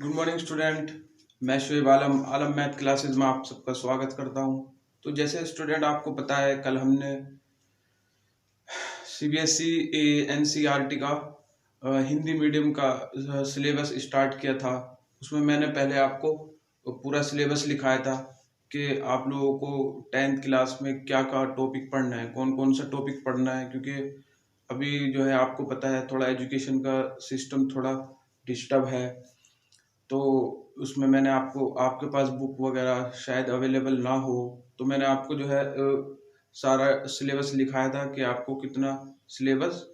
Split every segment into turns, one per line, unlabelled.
Good morning student. मैं शुएब आलम आलम math classes में आप सबका स्वागत करता हूं। तो जैसे स्टूडेंट आपको पता है, कल हमने सीबीएसई एनसीईआरटी का हिंदी मीडियम का सिलेबस स्टार्ट किया था। उसमें मैंने पहले आपको पूरा सिलेबस लिखाया था कि आप लोगों को 10th क्लास में क्या क्या टॉपिक पढ़ना है, कौन कौन सा टॉपिक पढ़ना है। क्योंकि अभी जो है आपको पता है, थोड़ा एजुकेशन का सिस्टम थोड़ा डिस्टर्ब है। तो उसमें मैंने आपको, आपके पास बुक वगैरह शायद अवेलेबल ना हो, तो मैंने आपको जो है सारा सिलेबस लिखाया था कि आपको कितना सिलेबस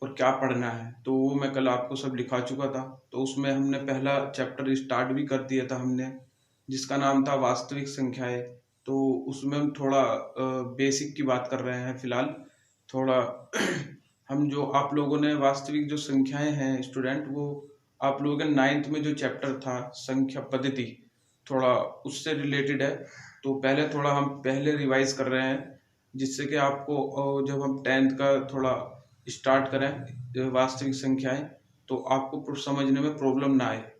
और क्या पढ़ना है। तो वो मैं कल आपको सब लिखा चुका था। तो उसमें हमने पहला चैप्टर स्टार्ट भी कर दिया था हमने, जिसका नाम था वास्तविक संख्याएं। तो उसमें हम थोड़ा बेसिक की बात कर रहे हैं फिलहाल। थोड़ा हम जो आप लोगों ने वास्तविक जो संख्याएं हैं स्टूडेंट, वो आप लोगों के 9th में जो चैप्टर था संख्या पद्धति, थोड़ा उससे रिलेटेड है। तो पहले थोड़ा हम पहले रिवाइज कर रहे हैं, जिससे कि आपको जब हम 10th का थोड़ा स्टार्ट करें वास्तविक संख्याएं, तो आपको कुछ समझने में प्रॉब्लम ना आए।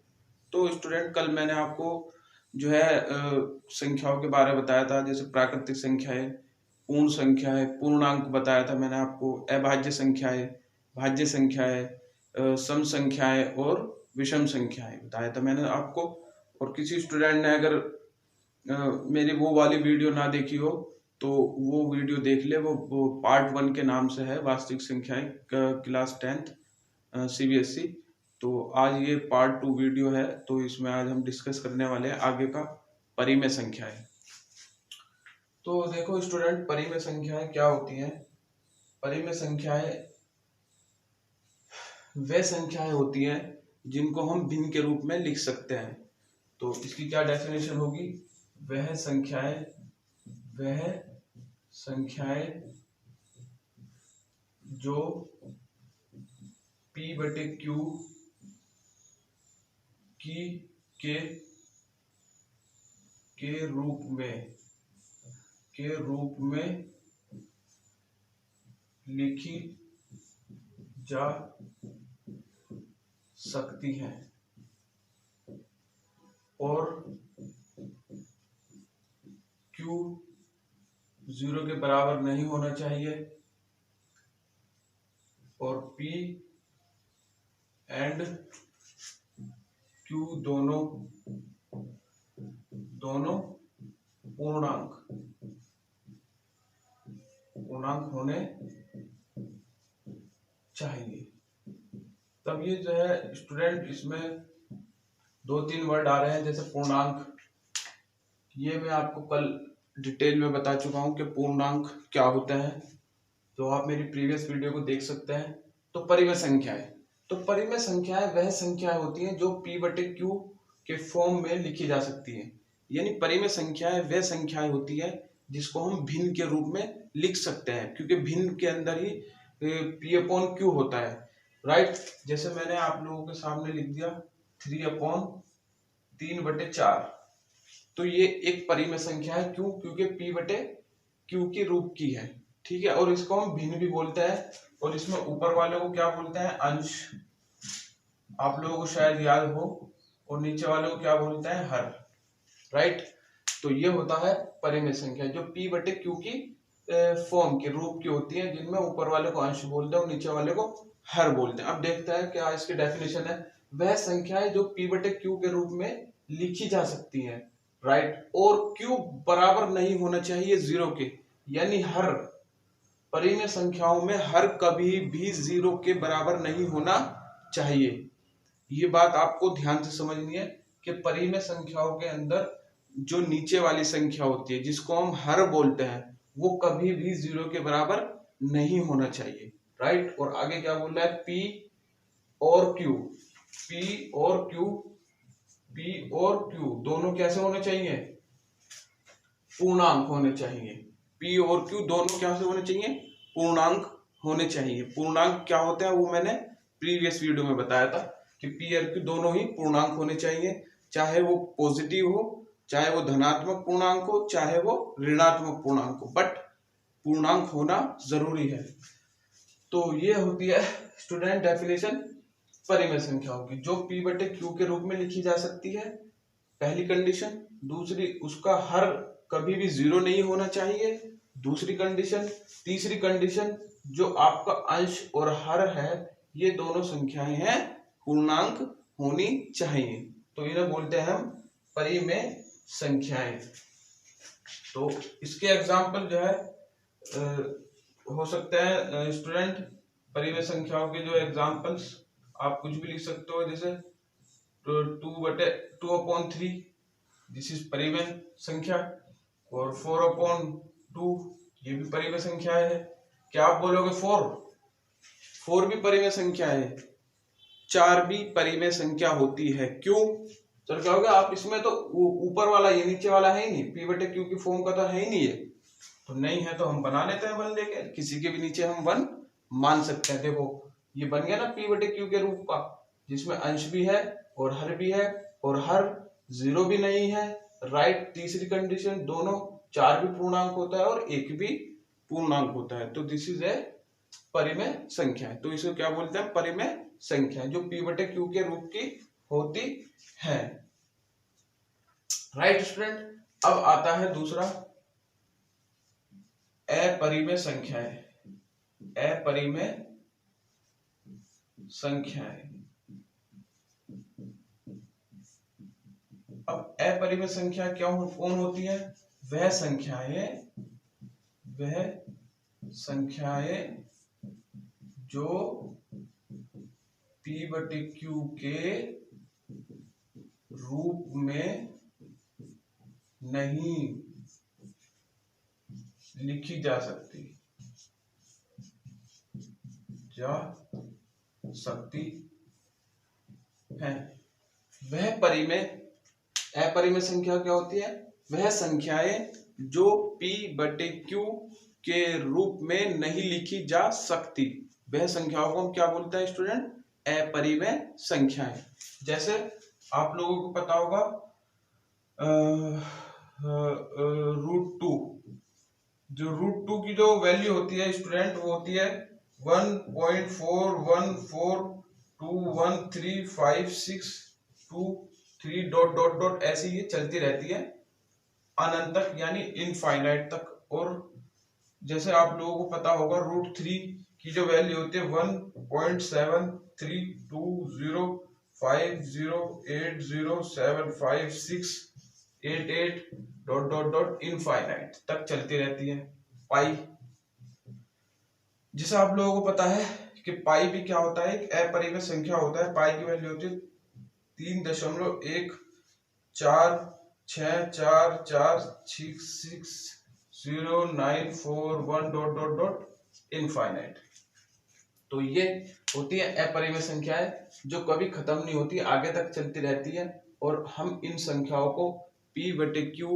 तो स्टूडेंट, कल मैंने आपको जो है संख्याओं के बारे में बताया था, जैसे प्राकृतिक संख्याएं, पूर्ण संख्याएं, पूर्णांक बताया था मैंने आपको, अभाज्य संख्याएं, भाज्य संख्याएं, सम संख्याएं और विषम संख्याएं बताया था मैंने आपको। और किसी स्टूडेंट ने अगर मेरी वो वाली वीडियो ना देखी हो, तो वो वीडियो देख ले। वो पार्ट 1 के नाम से है, वास्तविक संख्याएं क्लास 10th सीबीएसई। तो आज ये पार्ट 2 वीडियो है। तो इसमें आज हम डिस्कस करने वाले हैं आगे का परिमेय संख्याएं। तो देखो स्टूडेंट, परिमेय संख्याएं क्या होती हैं। परिमेय संख्याएं वे संख्याएं होती हैं जिनको हम भिन्न के रूप में लिख सकते हैं। तो इसकी क्या डेफिनेशन होगी? वह संख्याएं जो P बटे Q की के रूप में लिखी जा सकती हैं और Q 0 के बराबर नहीं होना चाहिए और P एंड Q दोनों पूर्णांक होने चाहिए। तब ये जो है स्टूडेंट, इसमें 2-3 वर्ड आ रहे हैं, जैसे पूर्णांक। ये मैं आपको कल डिटेल में बता चुका हूं कि पूर्णांक क्या होता है, तो आप मेरी प्रीवियस वीडियो को देख सकते हैं। तो परिमेय संख्याएं, तो परिमेय संख्याएं वह संख्याएं होती हैं जो P बटे Q के फॉर्म में लिखी जा सकती हैं। यानी परिमेय संख्याएं वह संख्याएं होती है जिसको हम भिन्न के रूप में लिख सकते हैं, क्योंकि भिन्न के अंदर ही P अपॉन Q होता है, राइट। जैसे मैंने आप लोगों के सामने लिख दिया 3/3/4। तो ये एक परिमेय संख्या है। क्यों? क्योंकि P बटे Q के रूप की है, ठीक है। और इसको हम भिन्न भी बोलते हैं, और इसमें ऊपर वाले को क्या बोलते हैं? अंश, आप लोगों को शायद याद हो। और नीचे वाले को क्या बोलते हैं? हर, राइट। तो ये होता है परिमेय संख्या, जो P बटे Q की फॉर्म के रूप की होती है, जिनमें ऊपर वाले को अंश बोलते हैं और नीचे वाले को हर बोलते हैं। अब देखते हैं क्या इसकी डेफिनेशन है। वह संख्याएं जो P बटे Q के रूप में लिखी जा सकती हैं, राइट। और Q बराबर नहीं होना चाहिए 0 के, यानी हर परिमेय संख्याओं में हर कभी भी 0 के बराबर नहीं होना चाहिए। ये बात आपको ध्यान से समझनी है कि परिमेय संख्याओं के अंदर जो नीचे वाली संख्या होती है, जिसको हम हर बोलते हैं, वो कभी भी 0 के बराबर नहीं होना चाहिए, राइट। और आगे क्या बोल रहा है? P और Q दोनों कैसे होने चाहिए? पूर्णांक होने चाहिए। P और Q दोनों कैसे होने चाहिए? पूर्णांक होने चाहिए। पूर्णांक क्या होता है वो मैंने प्रीवियस वीडियो में बताया था कि P और Q दोनों ही पूर्णांक होने चाहिए, चाहे वो पॉजिटिव हो, चाहे वो धनात्मक पूर्णांक हो, चाहे वो ऋणात्मक पूर्णांक हो, बट पूर्णांक होना जरूरी है। तो ये होती है स्टूडेंट डेफिनेशन परिमेय संख्या होगी जो p बटे q के रूप में लिखी जा सकती है, पहली कंडीशन। दूसरी, उसका हर कभी भी 0 नहीं होना चाहिए, दूसरी कंडीशन। तीसरी कंडीशन, जो आपका अंश और हर है ये दोनों संख्याएं हैं पूर्णांक होनी चाहिए, तो इन्हें बोलते हैं हम परिमेय संख्याएं। तो इसके एग्जाम्पल जो है हो सकते हैं स्टूडेंट, परिमेय संख्याओं के जो एग्जाम्पल्स आप कुछ भी लिख सकते हो, जैसे 2/2/3 दिस इज परिमेय संख्या, और 4/2 ये भी परिमेय संख्या है। क्या आप बोलोगे 4 भी परिमेय संख्या है, 4 भी परिमेय संख्या होती है, क्यों? तो क्या होगा, आप इसमें तो ऊपर वाला ये नीचे वाला है ही नहीं, p बटे q की फॉर्म का तो है ही नहीं है, तो नहीं है तो हम बना लेते हैं 1 लेके, किसी के भी नीचे हम 1 मान सकते हैं। देखो ये बन गया ना p बटे q के रूप का, जिसमें अंश भी है और हर भी है, और हर 0 भी नहीं है, राइट। तीसरी कंडीशन, दोनों 4 भी पूर्णांक होता है और 1 भी पूर्णांक होता है, तो दिस इज ए परिमेय संख्या। तो इसे क्या बोलते हैं, परिमेय संख्या, जो p बटे q के रूप की होती है, राइट स्टूडेंट। अब आता है दूसरा, अपरिमेय संख्याएं। अपरिमेय संख्याएं, अब अपरिमेय संख्या कौन होती है? वह संख्याएं जो p बटे q के रूप में नहीं लिखी जा सकती है। वह अपरिमेय संख्या क्या होती है? वह संख्याएं जो p बटे q के रूप में नहीं लिखी जा सकती, वह संख्याओं को हम क्या बोलते हैं स्टूडेंट? अपरिमेय संख्याएं। जैसे आप लोगों को पता होगा √2, जो √2 की जो वैल्यू होती है स्टूडेंट, वो होती है 1.4142135623 डॉट डॉट डॉट, ऐसी ये चलती रहती है अनंत तक, यानी इनफाइनाइट तक। और जैसे आप लोगों को पता होगा √3 की जो वैल्यू होती है 1.732050807568 डॉट डॉट डॉट इनफाइनाइट तक चलती रहती है। पाई, जिसे आप लोगों को पता है कि पाई भी क्या होता है, एक अपरिमेय संख्या होता है। पाई की वैल्यू होती है 3.14446609441 डॉट डॉट डॉट इनफाइनाइट। तो ये होती है अपरिमेय संख्याएं जो कभी खत्म नहीं होती, आगे तक चलती रहती है, और हम इन संख्याओं को p बटे q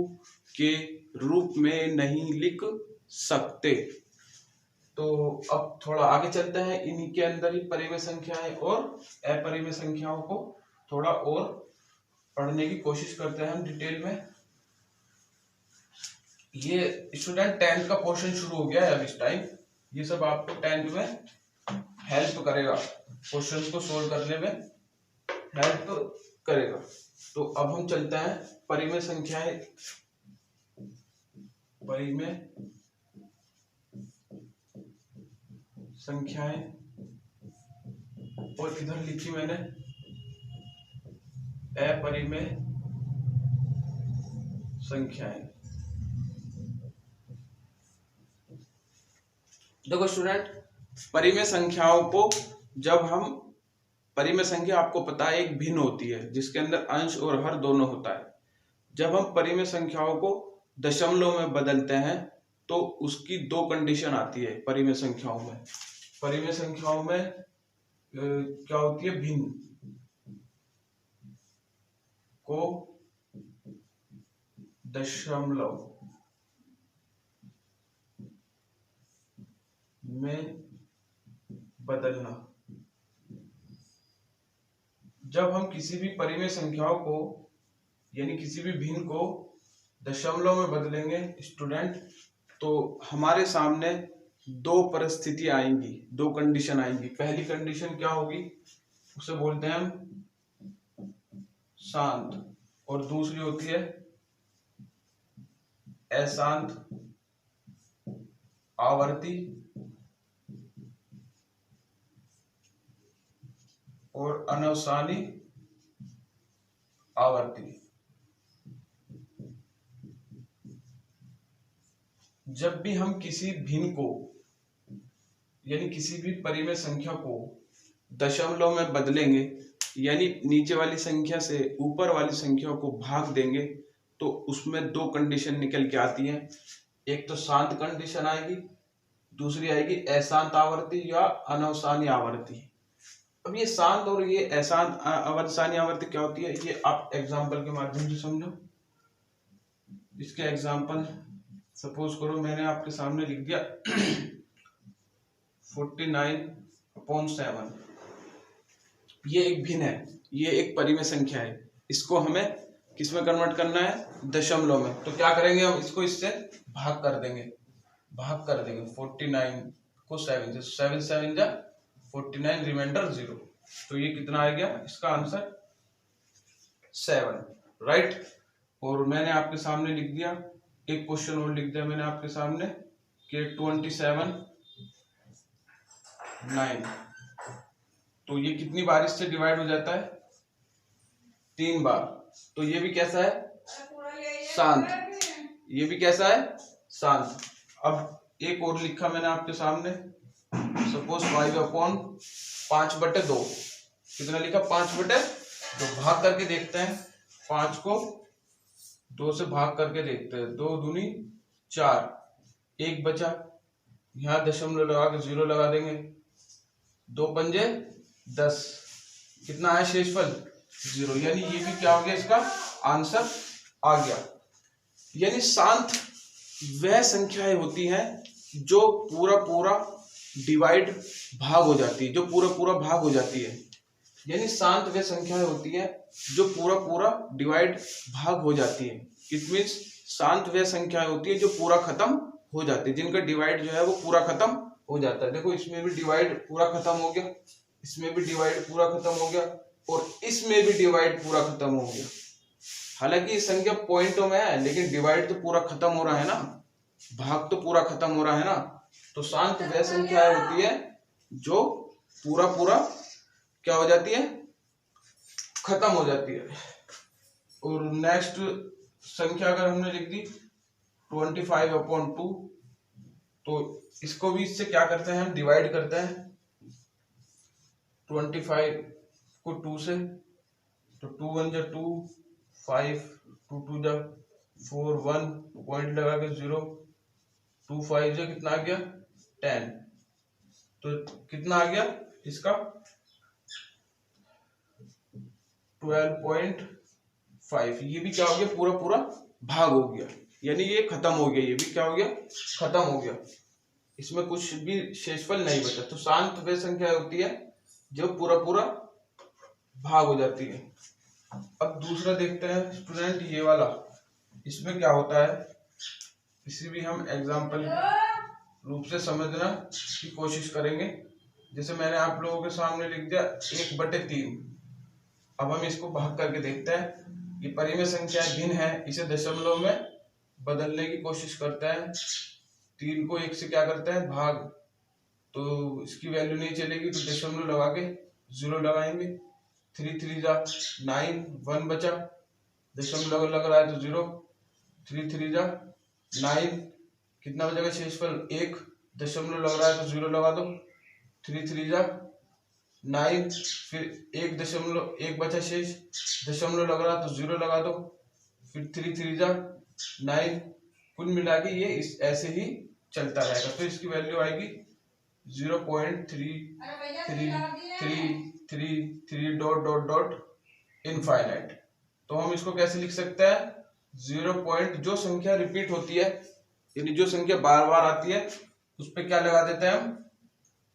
के रूप में नहीं लिख सकते। तो अब थोड़ा आगे चलते हैं, इन्हीं के अंदर ही परिमेय संख्याएं और अपरिमेय संख्याओं को थोड़ा और पढ़ने की कोशिश करते हैं हम डिटेल में। ये स्टूडेंट 10th का पोर्शन शुरू हो गया है अब इस टाइम, ये सब आपको 10th में हेल्प करेगा, क्वेश्चन को सोल्व करने में हेल्प करेगा। तो अब हम चलते हैं परिमेय संख्याएं, परिमेय संख्याएं, और इधर लिखी मैंने अपरिमेय संख्याएं। देखो स्टूडेंट, परिमेय संख्याओं को जब हम, परिमेय संख्या आपको पता है एक भिन्न होती है जिसके अंदर अंश और हर दोनों होता है। जब हम परिमेय संख्याओं को दशमलव में बदलते हैं तो उसकी 2 कंडीशन आती है परिमेय संख्याओं में। परिमेय संख्याओं में क्या होती है, भिन्न को दशमलव में बदलना। जब हम किसी भी परिमेय संख्याओं को यानी किसी भी भिन्न को दशमलव में बदलेंगे स्टूडेंट, तो हमारे सामने 2 परिस्थितियां आएंगी, 2 कंडीशन आएंगी। पहली कंडीशन क्या होगी उसे बोलते हैं हम शांत, और दूसरी होती है अशांत आवर्ती और अनवसानी आवर्ती। जब भी हम किसी भिन्न को यानी किसी भी परिमेय संख्या को दशमलव में बदलेंगे, यानी नीचे वाली संख्या से ऊपर वाली संख्या को भाग देंगे, तो उसमें दो कंडीशन निकल के आती हैं। एक तो शांत कंडीशन आएगी, दूसरी आएगी अशांत आवर्ती या अनवसानी आवर्ती। अब ये शांत और ये अशांत अनवसानी आवर्ती क्या होती है, ये आप एग्जाम्पल के माध्यम से समझो। इसके एग्जाम्पल सपोज करो मैंने आपके सामने लिख दिया 49/7। ये एक भिन्न है, ये एक परिमेय संख्या है, इसको हमें किसमें कन्वर्ट करना है, दशमलव में। तो क्या करेंगे हम, इसको इससे भाग कर देंगे 49 को 7 से, 7 7 जा 49, रिमाइंडर 0। तो ये कितना आ गया, इसका आंसर 7, राइट। और मैंने आपके सामने लिख दिया, एक क्वेश्चन और लिख दिया मैंने आपके सामने कि 27/9। तो ये कितनी बार इससे डिवाइड हो जाता है, 3 बार। तो ये भी कैसा है, शांत, ये भी कैसा है, शांत। अब एक और लिखा मैंने आपके सामने, सपोज 5/5/2। कितना लिखा, 5/2। भाग करके देखते हैं, 5 को 2 से भाग करके देखते हैं, 2 दूनी 4, 1 बचा, यहाँ दशमलव लगा के 0 लगा देंगे, 2 पंजे 10, कितना है शेषफल 0। यानी ये भी क्या हो गया, इसका आंसर आ गया। यानी शांत वह संख्याएं होती हैं जो पूरा डिवाइड भाग हो जाती है, जो पूरा भाग हो जाती है। यानी शांत वह संख्याएं होती है जो पूरा डिवाइड भाग हो जाती है। इट मीन्स शांत वह संख्याएं होती है जो पूरा खत्म हो जाती है, जिनका डिवाइड जो है वो पूरा खत्म हो जाता है। देखो इसमें भी डिवाइड पूरा खत्म हो गया, इसमें भी डिवाइड पूरा खत्म हो गया, और इसमें भी डिवाइड पूरा खत्म हो गया। हालांकि संख्या पॉइंटों में है, लेकिन डिवाइड तो पूरा खत्म हो रहा है ना, भाग तो पूरा खत्म हो रहा है ना। तो शांत वह संख्या होती है जो पूरा क्या हो जाती है, खत्म हो जाती है। और नेक्स्ट संख्या अगर हमने लिख दी 25/2, तो इसको भी इससे क्या करते हैं, हम डिवाइड करते हैं 25 को 2 से, तो 2 1 जा 2, 5 2 2 जा 4, 1 पॉइंट लगा के 0, 2 5 जा कितना आ गया 10। तो कितना आ गया इसका 12.5। ये भी क्या हो गया, पूरा भाग हो गया, यानी ये खत्म हो गया, ये भी क्या हो गया, खत्म हो गया, इसमें कुछ भी शेषफल नहीं बचा। तो शांत वह संख्या होती है जो पूरा भाग हो जाती है। अब दूसरा देखते हैं स्टूडेंट, ये वाला, इसमें क्या होता है, इसी भी हम एग्जाम्पल रूप से समझना की कोशिश करेंगे। जैसे मैंने आप लोगों के सामने लिख दिया 1/3। अब हम इसको भाग करके देखते हैं। ये परिमेय संख्या भिन्न है, इसे दशमलव में बदलने की कोशिश करते हैं। 3 को 1 से क्या करते हैं, भाग, तो इसकी वैल्यू नहीं चलेगी, तो दशमलव लगा के 0 लगाएंगे। 3 3 जा 9, 1 बचा, दशमलव लग रहा है तो 0, 3 3 जा 9, कितना बचेगा शेषफल 1, दशमलव लग रहा है तो 0 लगा दो, 3 3 जा 9, फिर 1 बचा शेष, दशमलव लग रहा तो 0 लगा दो, फिर 3 3 जा 9। कुल मिला के ये ऐसे ही चलता रहेगा। तो इसकी वैल्यू आएगी 0.3333 ... इनफाइनाइट। तो हम इसको कैसे लिख सकते हैं, 0 जो संख्या रिपीट होती है, यानी जो संख्या बार बार आती है उस पे क्या लगा देते हैं, हम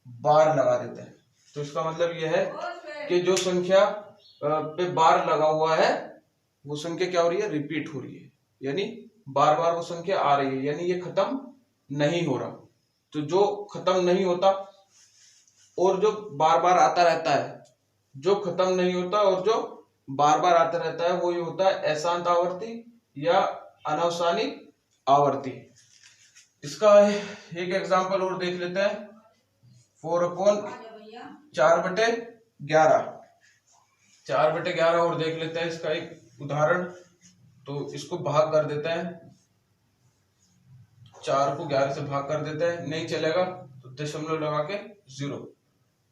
बार लगा देते हैं। तो इसका मतलब यह है कि जो संख्या पे बार लगा हुआ है वो संख्या क्या हो रही है, रिपीट हो रही है, यानी बार बार वो संख्या आ रही है, यानी ये खत्म नहीं हो रहा। तो जो खत्म नहीं होता और जो बार बार आता रहता है जो खत्म नहीं होता और जो बार बार आता रहता है वो ये होता है अशांत आवर्ती या अनावसानी आवर्ती। इसका एक एग्जांपल और देख लेते हैं। 4/4/11 4/11 और देख लेते हैं इसका एक उदाहरण। तो इसको भाग कर देते हैं, 4 को 11 से भाग कर देते हैं, नहीं चलेगा तो दशमलव लगा के 0,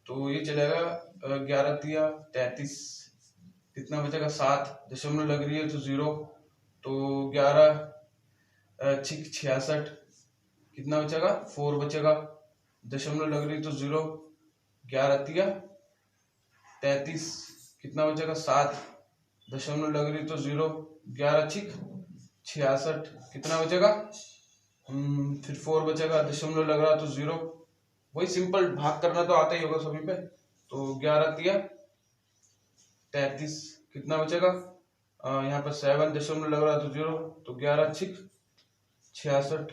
तो ये चलेगा 11 33, कितना बचेगा 7, दशमलव लग रही है तो 0, तो 11 6 66, कितना बचेगा 4 बचेगा, दशमलव लग रही तो 0, 11 33, कितना बचेगा 7, दशमलव लग रही तो 0, 11 6 66, कितना बचेगा फिर 4 बचेगा, दशमलव लग रहा तो 0, वही सिंपल भाग करना तो आता ही होगा सभी पे। तो 11 33, कितना बचेगा यहाँ पर 7, दशमलव लग रहा तो 0, तो 11 6 66,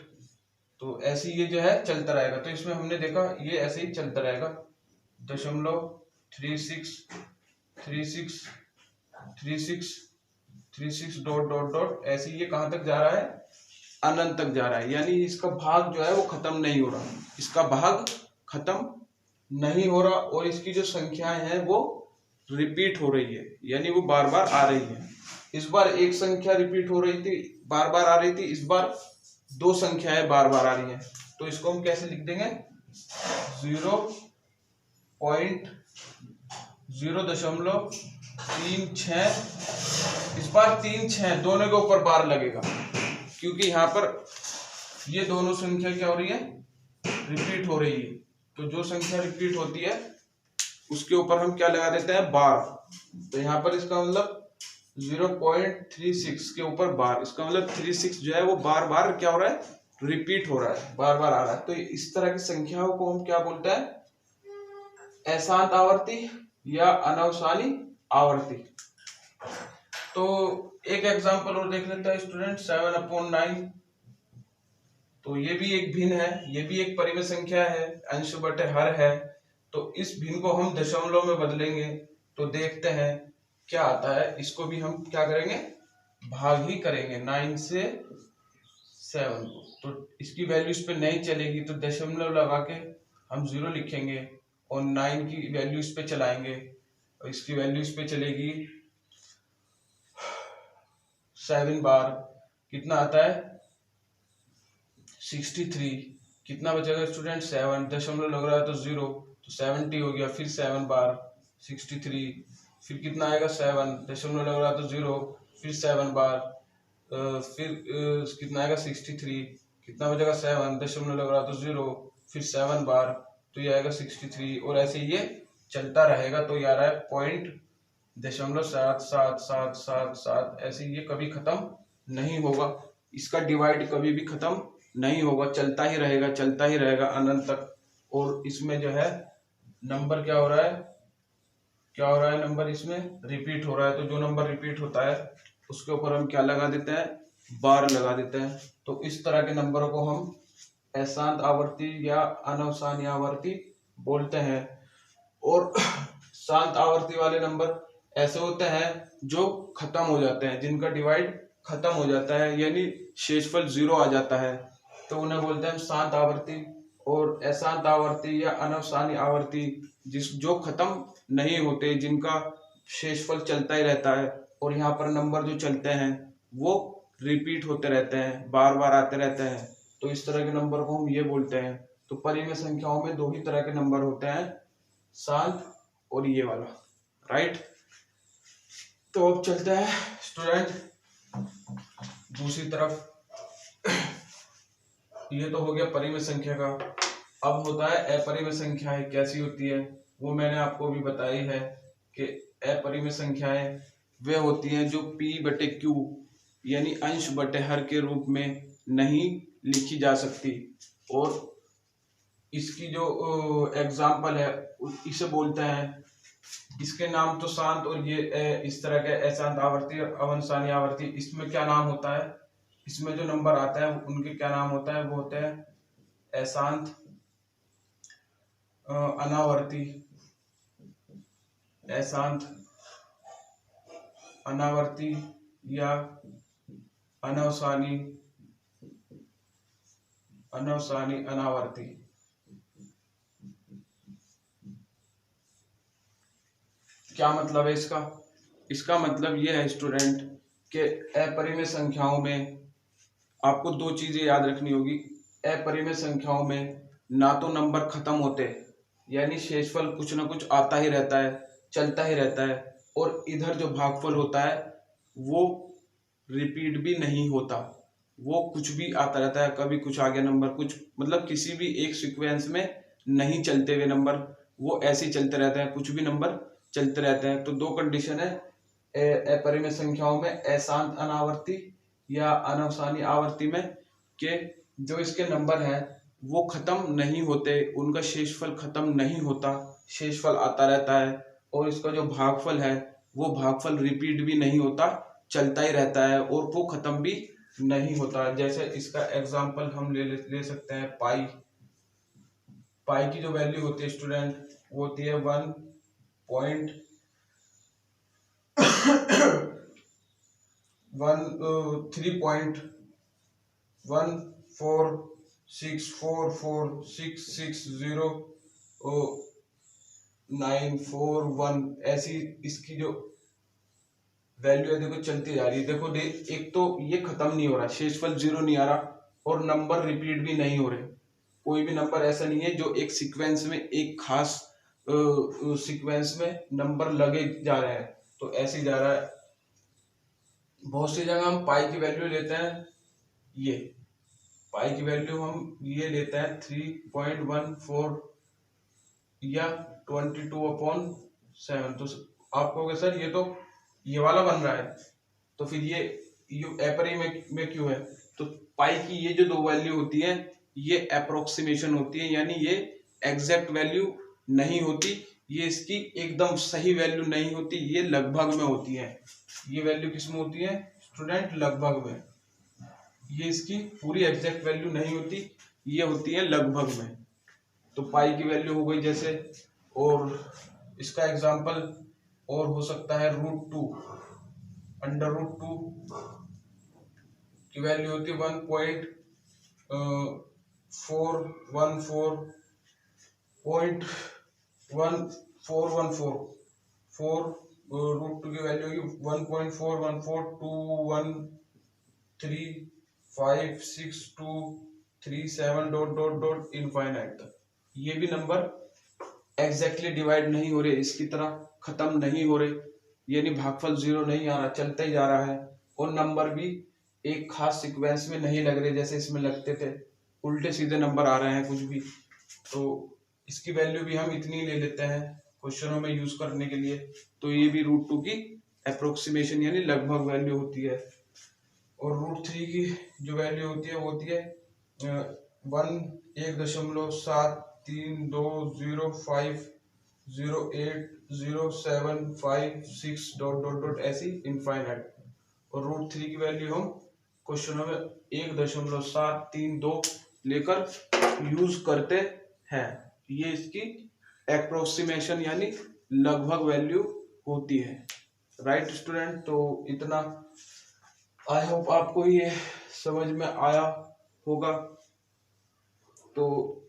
तो ऐसे ये जो है चलता रहेगा। तो इसमें हमने देखा ये ऐसे ही चलता रहेगा, दशमलव 36 36 36 36 डॉट डॉट डॉट, ऐसे ये कहाँ तक जा रहा है, अनंत तक जा रहा है। यानी इसका भाग जो है वो खत्म नहीं हो रहा, इसका भाग खत्म नहीं हो रहा, और इसकी जो संख्याएं हैं वो रिपीट हो रही है, यानी वो बार बार आ रही है। इस बार एक संख्या रिपीट हो रही थी, बार बार आ रही थी, इस बार 2 संख्याएं बार बार आ रही हैं। तो इसको हम कैसे लिख देंगे, 0.036, इस बार 3 6 दोनों के ऊपर बार लगेगा, क्योंकि यहाँ पर ये दोनों संख्या क्या हो रही है, रिपीट हो रही है। तो जो संख्या रिपीट होती है उसके ऊपर हम क्या लगा देते हैं, बार। तो यहाँ पर इसका मतलब 0.36 के ऊपर बार, इसका मतलब 36 जो है वो बार बार क्या हो रहा है, रिपीट हो रहा है, बार बार आ रहा है। तो इस तरह की संख्याओं को हम क्या बोलते हैं, अशांत आवर्ती या अनावसानी आवर्ती। तो एक एग्जांपल और देख लेते हैं स्टूडेंट, 7/9। तो ये भी एक भिन्न है, ये भी एक परिमेय संख्या है, अंश बटे हर है। तो इस भिन्न को हम दशमलव में बदलेंगे तो देखते हैं क्या आता है। इसको भी हम क्या करेंगे, भाग ही करेंगे 9 से 7 को। तो इसकी वैल्यू इस पे नहीं चलेगी, तो दशमलव लगा के हम 0 लिखेंगे और 9 की वैल्यू इस पे चलाएंगे और इसकी वैल्यू इस पे चलेगी 7 बार, कितना आता है 63, कितना बचेगा स्टूडेंट 7, दशमलव लग रहा है तो 0, तो 70 हो गया, फिर 7 बार 63, फिर कितना आएगा 7, दशमलव लग रहा है तो 0, फिर 7 बार, फिर कितना आएगा 63, कितना बचेगा 7, दशमलव लग रहा है तो 0, फिर 7 बार, तो ये आएगा 63, और ऐसे ये चलता रहेगा। तो ये आ रहा है 0.777777, ऐसे ये कभी खत्म नहीं होगा, इसका डिवाइड कभी भी खत्म नहीं होगा, चलता ही रहेगा, चलता ही रहेगा अनंत तक। और इसमें जो है नंबर क्या हो रहा है, क्या हो रहा है, नंबर इसमें रिपीट हो रहा है। तो जो नंबर रिपीट होता है उसके ऊपर हम क्या लगा देते हैं, बार लगा देते हैं। तो इस तरह के नंबरों को हम अशांत आवर्ती या अनावसानी आवर्ती बोलते हैं। और शांत आवर्ती वाले नंबर ऐसे होते हैं जो खत्म हो जाते हैं, जिनका डिवाइड खत्म हो जाता है, यानी शेषफल 0 आ जाता है, तो उन्हें बोलते हैं शांत आवर्ती। और अशांत आवर्ती या अनावसानी आवर्ती जो खत्म नहीं होते, जिनका शेषफल चलता ही रहता है, और यहाँ पर नंबर जो चलते हैं वो रिपीट होते रहते हैं, बार बार आते रहते हैं। तो इस तरह के नंबर को हम ये बोलते हैं। तो परिमेय संख्याओं में 2 ही तरह के नंबर होते हैं, शांत और ये वाला, राइट। तो अब चलते हैं स्टूडेंट दूसरी तरफ। ये तो हो गया परिमेय संख्या का। अब होता है अपरिमेय संख्याएं, कैसी होती है वो मैंने आपको भी बताई है कि अपरिमेय संख्याएं वे होती हैं जो p/q यानी अंश बटे हर के रूप में नहीं लिखी जा सकती। और इसकी जो एग्जाम्पल है इसे बोलते हैं, इसके नाम तो शांत और ये इस तरह के अशांत आवर्ती और अनावसानी आवर्ती। इसमें क्या नाम होता है, इसमें जो नंबर आता है उनके क्या नाम होता है, वो होते हैं अशांत अनावर्ती अशांत, अनावर्ती या अनवसानी अनावर्ती। क्या मतलब है इसका? इसका मतलब ये है स्टूडेंट कि अपरिमेय संख्याओं में आपको दो चीजें याद रखनी होगी। अपरिमेय संख्याओं में ना तो नंबर खत्म होते, यानी शेषफल कुछ ना कुछ आता ही रहता है, चलता ही रहता है, और इधर जो भागफल होता है वो रिपीट भी नहीं होता, वो कुछ भी आता रहता है। कभी कुछ आ गया नंबर, कुछ मतलब किसी भी एक सीक्वेंस में नहीं चलते हुए नंबर, वो ऐसे ही चलते रहते हैं, कुछ भी नंबर चलते रहते हैं। तो दो कंडीशन है अपरिमेय संख्याओं में, अशांत अनावर्ती या अनवसानी आवर्ती में, कि जो इसके नंबर हैं वो खत्म नहीं होते, उनका शेषफल खत्म नहीं होता, शेषफल आता रहता है, और इसका जो भागफल है वो भागफल रिपीट भी नहीं होता, चलता ही रहता है, और वो खत्म भी नहीं होता। जैसे इसका एग्जांपल हम ले सकते हैं पाई। पाई की जो वैल्यू होती है स्टूडेंट, वो होती है 3.13644660941, ऐसी इसकी जो वैल्यू है देखो चलती जा रही है। देखो एक तो ये खत्म नहीं हो रहा, शेषफल जीरो नहीं आ रहा, और नंबर रिपीट भी नहीं हो रहे। कोई भी नंबर ऐसा नहीं है जो एक सीक्वेंस में, एक खास सीक्वेंस में नंबर लगे जा रहे हैं, तो ऐसे ही जा रहा है। बहुत सी जगह हम पाई की वैल्यू लेते हैं, ये पाई की वैल्यू हम ये लेते हैं 3.14 या 22/7। तो आप कहोगे सर ये तो ये वाला बन रहा है, तो फिर ये अपरिमेय में क्यों है? तो पाई की ये जो दो वैल्यू होती है ये अप्रोक्सीमेशन होती है, यानी ये एग्जैक्ट वैल्यू नहीं होती, ये इसकी एकदम सही वैल्यू नहीं होती, ये लगभग में होती है। ये वैल्यू किस में होती है स्टूडेंट? लगभग में। ये इसकी पूरी एग्जैक्ट वैल्यू नहीं होती, ये होती है लगभग में। तो पाई की वैल्यू हो गई जैसे, और इसका एग्जांपल और हो सकता है √2। √2 की वैल्यू होती है 1.414 √2 की वैल्यू होगी 1.41421356237 ... तक। ये भी नंबर एग्जैक्टली डिवाइड नहीं हो रहे, इसकी तरह खत्म नहीं हो रहे, यानी भागफल जीरो नहीं आ रहा, चलता ही जा रहा है, और नंबर भी एक खास सीक्वेंस में नहीं लग रहे जैसे इसमें लगते थे, उल्टे सीधे नंबर आ रहे हैं कुछ भी। तो इसकी वैल्यू भी हम इतनी ले लेते हैं क्वेश्चनों में यूज करने के लिए। तो ये भी √2 की अप्रोक्सीमेशन यानी लगभग वैल्यू होती है। और √3 की जो वैल्यू होती है वो होती है 1.17305080756 ... और √3 की वैल्यू हम क्वेश्चनों में 1.732 लेकर यूज करते हैं। ये इसकी अप्रोक्सीमेशन यानी लगभग वैल्यू होती है। राइट स्टूडेंट, तो इतना। आई होप आपको ये समझ में आया होगा। तो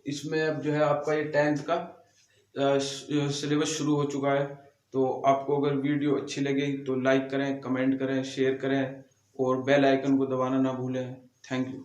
इसमें अब जो है आपका ये 10th का सिलेबस शुरू हो चुका है। तो आपको अगर वीडियो अच्छी लगी तो लाइक करें, कमेंट करें, शेयर करें, और बेल आइकन को दबाना ना भूलें। Thank you.